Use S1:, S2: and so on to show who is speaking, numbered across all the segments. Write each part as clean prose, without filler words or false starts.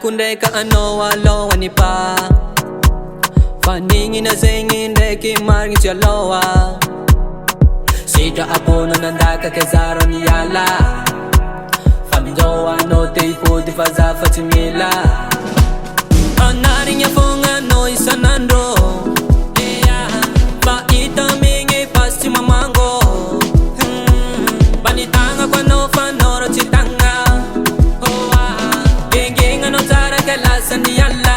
S1: kundeka ano aloha ni pa Faningin na zingin deki margin siya loa Sika apo na nandaka kezaro ni yala Famijoa no te ipudi faza fatimila Anaring ya fonga no isanandro Ba itamingi pasti mamango Banitanga kwa no fanoro chitanga Gengenga no tara kelasa ni yala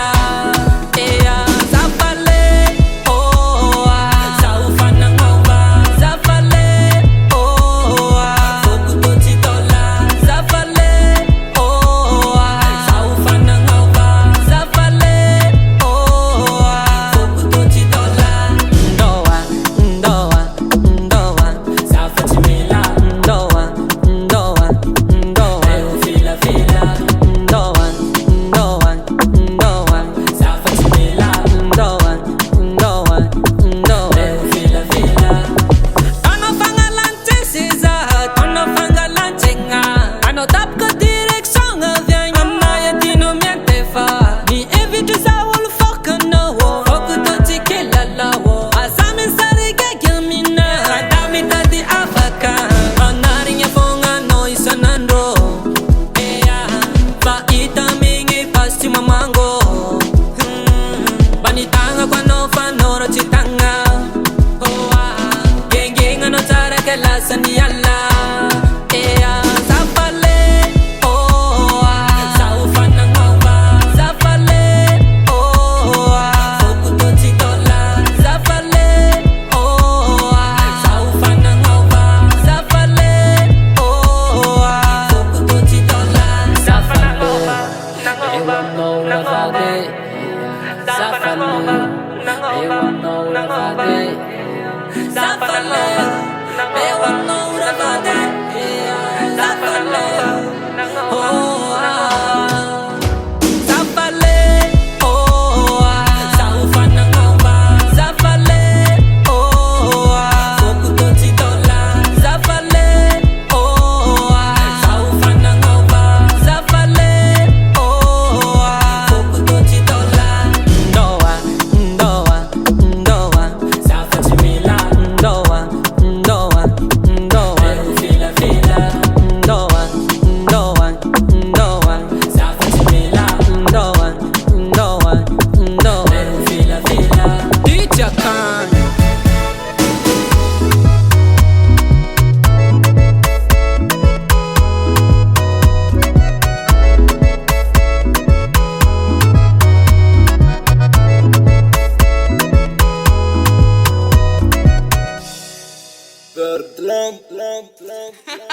S2: Birdland.